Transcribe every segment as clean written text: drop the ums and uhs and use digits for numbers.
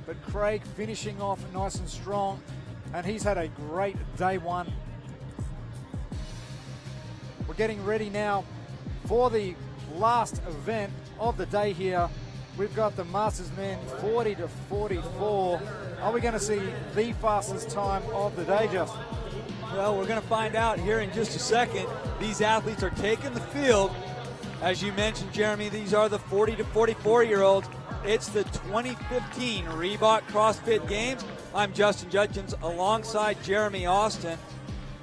but Craig finishing off nice and strong, and he's had a great day one. We're getting ready now for the last event of the day here. We've got the Masters men 40 to 44. Are we going to see the fastest time of the day, Justin? Well, we're going to find out here in just a second. These athletes are taking the field. As you mentioned, Jeremy, these are the 40 to 44-year-olds. It's the 2015 Reebok CrossFit Games. I'm Justin Judkins alongside Jeremy Austin.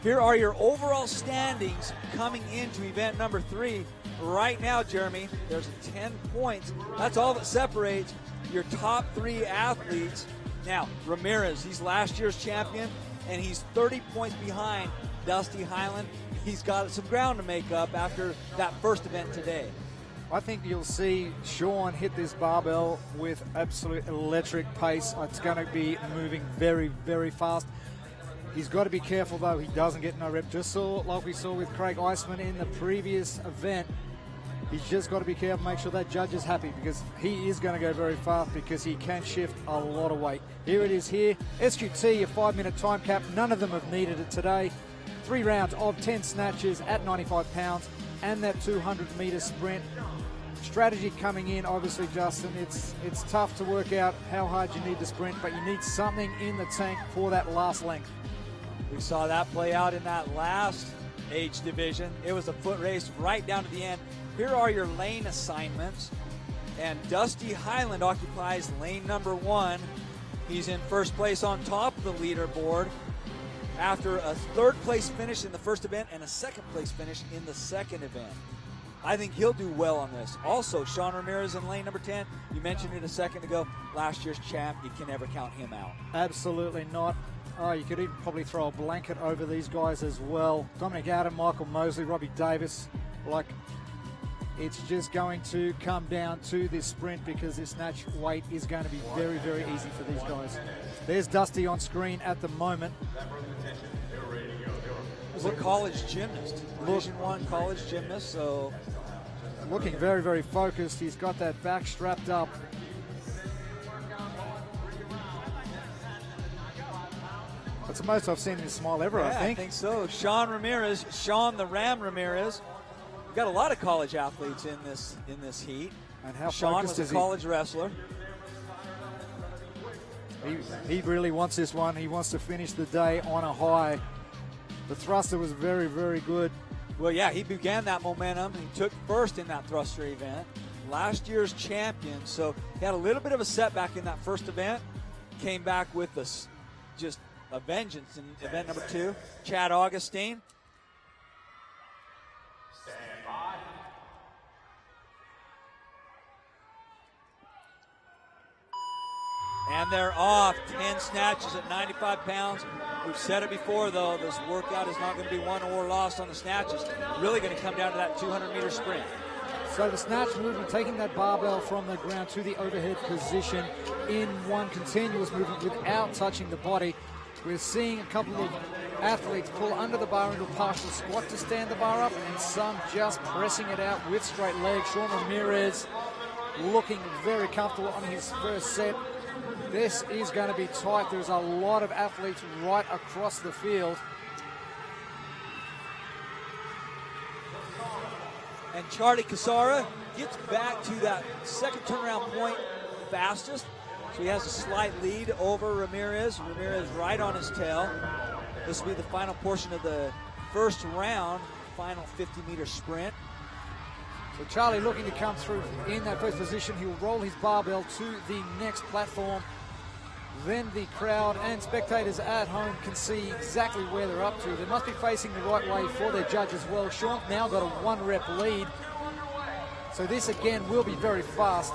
Here are your overall standings coming into event number 3. Right now, Jeremy, there's 10 points. That's all that separates your top 3 athletes. Now, Ramirez, he's last year's champion, and he's 30 points behind Dusty Highland. He's got some ground to make up after that first event today. I think you'll see Sean hit this barbell with absolute electric pace. It's going to be moving very, very fast. He's got to be careful, though, he doesn't get no rep. Just like we saw with Craig Iceman in the previous event. He's just got to be careful, make sure that judge is happy, because he is going to go very fast because he can shift a lot of weight. Here it is here. SQT, a 5-minute time cap. None of them have needed it today. 3 rounds of 10 snatches at 95 pounds and that 200-meter sprint. Strategy coming in, obviously, Justin. It's tough to work out how hard you need to sprint, but you need something in the tank for that last length. We saw that play out in that last age division. It was a foot race right down to the end. Here are your lane assignments, and Dusty Highland occupies lane number 1. He's in first place on top of the leaderboard after a 3rd place finish in the first event and a 2nd place finish in the 2nd event. I think he'll do well on this. Also, Sean Ramirez in lane number 10. You mentioned it a second ago. Last year's champ, you can never count him out. Absolutely not. Oh, you could even probably throw a blanket over these guys as well. Dominic Adam, Michael Mosley, Robbie Davis. Like, it's just going to come down to this sprint because this snatch weight is going to be very, very easy for these guys. There's Dusty on screen at the moment. He's a college gymnast, Division I college gymnast, so looking very, very focused. He's got that back strapped up. That's the most I've seen him smile ever, yeah, I think. I think so. Sean Ramirez, Sean the Ram Ramirez. We've got a lot of college athletes in this heat. And how Sean focused was is a college wrestler. He really wants this one. He wants to finish the day on a high. The thruster was very, very good. Well, yeah, he began that momentum. He took first in that thruster event. Last year's champion, so he had a little bit of a setback in that first event. Came back with just a vengeance in event number 2. Chad Augustine. And they're off. 10 snatches at 95 pounds. We've said it before, though, this workout is not going to be won or lost on the snatches. Really going to come down to that 200-meter sprint. So the snatch movement, taking that barbell from the ground to the overhead position in one continuous movement without touching the body. We're seeing a couple of athletes pull under the bar into a partial squat to stand the bar up, and some just pressing it out with straight legs. Sean Ramirez looking very comfortable on his first set. This is going to be tight. There's a lot of athletes right across the field. And Charlie Casara gets back to that second turnaround point fastest. So he has a slight lead over Ramirez. Ramirez right on his tail. This will be the final portion of the first round, final 50-meter sprint. So Charlie looking to come through in that first position. He'll roll his barbell to the next platform. Then the crowd and spectators at home can see exactly where they're up to. They must be facing the right way for their judge as well. Sean now got a 1-rep lead. So this again will be very fast.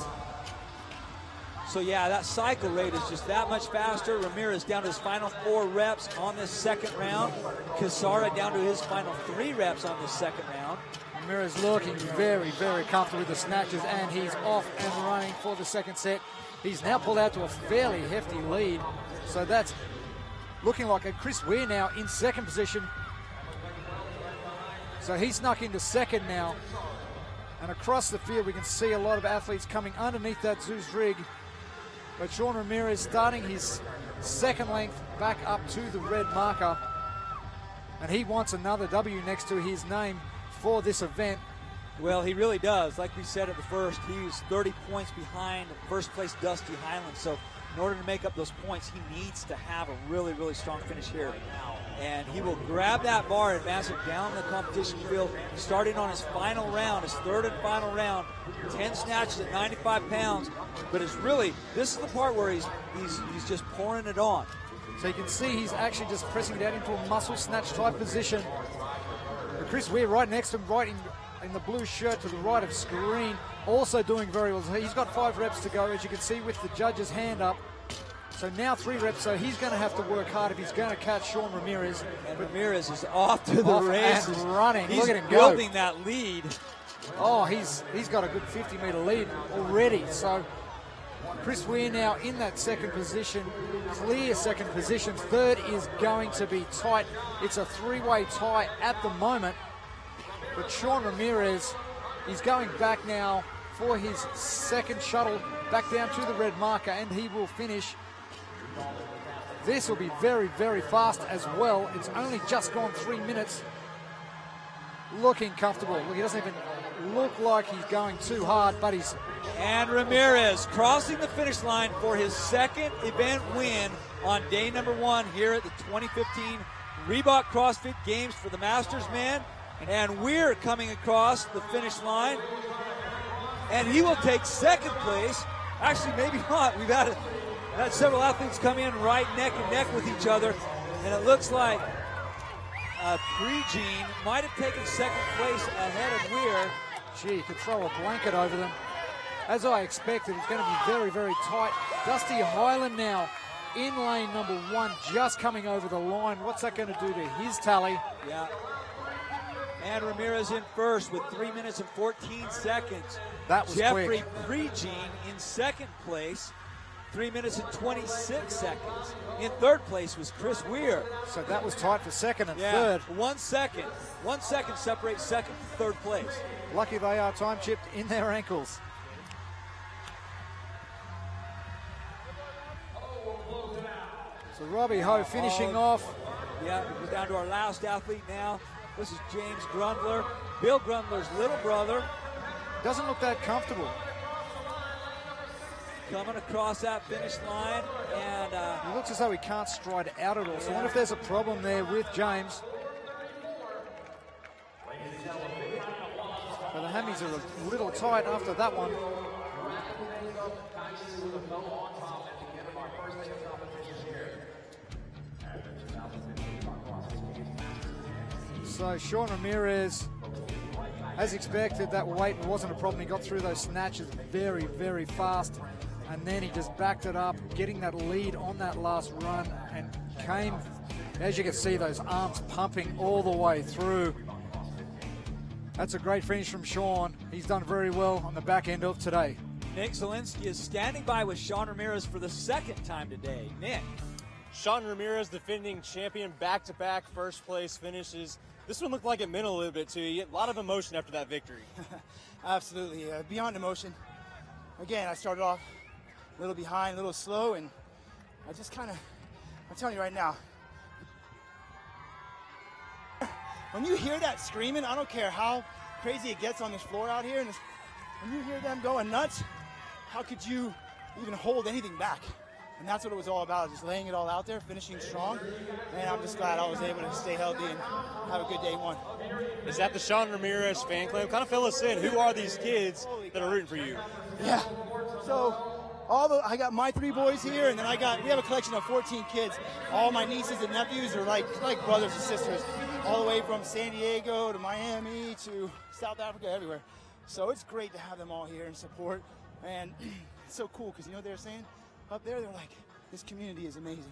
So yeah, that cycle rate is just that much faster. Ramirez down to his final 4 reps on this second round. Casara down to his final 3 reps on this second round. Ramirez looking very, very comfortable with the snatches, and he's off and running for the second set. He's now pulled out to a fairly hefty lead. So that's looking like a Chris Weir now in second position. So he snuck into second now. And across the field, we can see a lot of athletes coming underneath that Zeus rig. But Sean Ramirez starting his second length back up to the red marker. And he wants another W next to his name for this event. Well, he really does. Like we said at the first, he was 30 points behind first place Dusty Highland. So in order to make up those points, he needs to have a really, really strong finish here. And he will grab that bar and advance it down the competition field, starting on his final round, his third and final round. 10 snatches at 95 pounds. But it's really, this is the part where he's just pouring it on. So you can see he's actually just pressing it out into a muscle snatch type position. But Chris Weir right next to him, right in the blue shirt to the right of screen, also doing very well. He's got 5 reps to go, as you can see with the judge's hand up. So now 3 reps, so he's going to have to work hard if he's going to catch Sean Ramirez. And Ramirez is off to the races. And running. He's Look at him go. building that lead. Oh, he's got a good 50-meter lead already. So Chris Weir now in that second position, clear second position. Third is going to be tight. It's a 3-way tie at the moment. But Sean Ramirez, he's going back now for his second shuttle back down to the red marker, and he will finish. This will be very, very fast as well. It's only just gone 3 minutes. Looking comfortable. Look, he doesn't even look like he's going too hard, but he's... And Ramirez crossing the finish line for his second event win on day number 1 here at the 2015 Reebok CrossFit Games for the Masters men. And Weir coming across the finish line. And he will take second place. Actually, maybe not. We've had several athletes come in right neck and neck with each other. And it looks like Pregene might have taken second place ahead of Weir. Gee, he could throw a blanket over them. As I expected, it's going to be very, very tight. Dusty Highland now in lane number 1, just coming over the line. What's that going to do to his tally? Yeah. And Ramirez in first with 3 minutes and 14 seconds. That was Jeffrey quick. Pregene in second place, 3 minutes and 26 seconds. In third place was Chris Weir. So that was tight for second and Yeah, third. 1 second. 1 second separates second and third place. Lucky they are time chipped in their ankles. So Robbie Ho finishing off. Yeah, we're down to our last athlete now. This is James Grundler, Bill Grundler's little brother. Doesn't look that comfortable. Coming across that finish line, and It looks as though he can't stride out at all. So I wonder if there's a problem there with James. But the hammies are a little tight after that one. So Sean Ramirez, as expected, that weight wasn't a problem. He got through those snatches very, very fast. And then he just backed it up, getting that lead on that last run, and came, as you can see, those arms pumping all the way through. That's a great finish from Sean. He's done very well on the back end of today. Nick Zielinski is standing by with Sean Ramirez for the second time today. Nick. Sean Ramirez, defending champion, back-to-back first place finishes. This one looked like it meant a little bit to you. A lot of emotion after that victory. Absolutely, beyond emotion. Again, I started off a little behind, a little slow, and I just kind of, I'm telling you right now, when you hear that screaming, I don't care how crazy it gets on this floor out here, and when you hear them going nuts, how could you even hold anything back? And that's what it was all about, just laying it all out there, finishing strong, and I'm just glad I was able to stay healthy and have a good day 1. Is that the Sean Ramirez fan club? Kind of fill us in. Who are these kids that are rooting for you? Yeah, so I got my 3 boys here, and then we have a collection of 14 kids. All my nieces and nephews are like brothers and sisters, all the way from San Diego to Miami to South Africa, everywhere. So it's great to have them all here and support, and it's so cool because you know what they're saying? Up there, they're like, this community is amazing.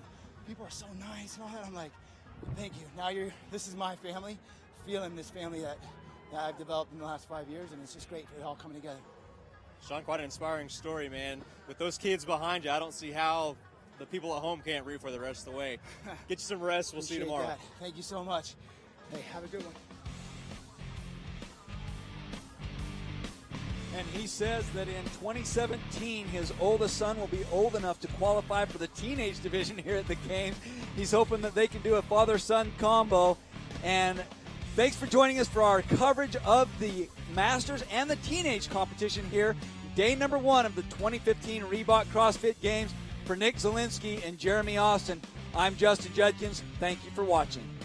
People are so nice and all that. I'm like, thank you. Now this is my family, feeling this family that I've developed in the last 5 years, and it's just great for it all coming together. Sean, quite an inspiring story, man. With those kids behind you, I don't see how the people at home can't root for the rest of the way. Get you some rest. We'll see you tomorrow. That. Thank you so much. Hey, have a good one. And he says that in 2017, his oldest son will be old enough to qualify for the teenage division here at the Games. He's hoping that they can do a father-son combo. And thanks for joining us for our coverage of the Masters and the teenage competition here. Day number 1 of the 2015 Reebok CrossFit Games. For Nick Zielinski and Jeremy Austin, I'm Justin Judkins. Thank you for watching.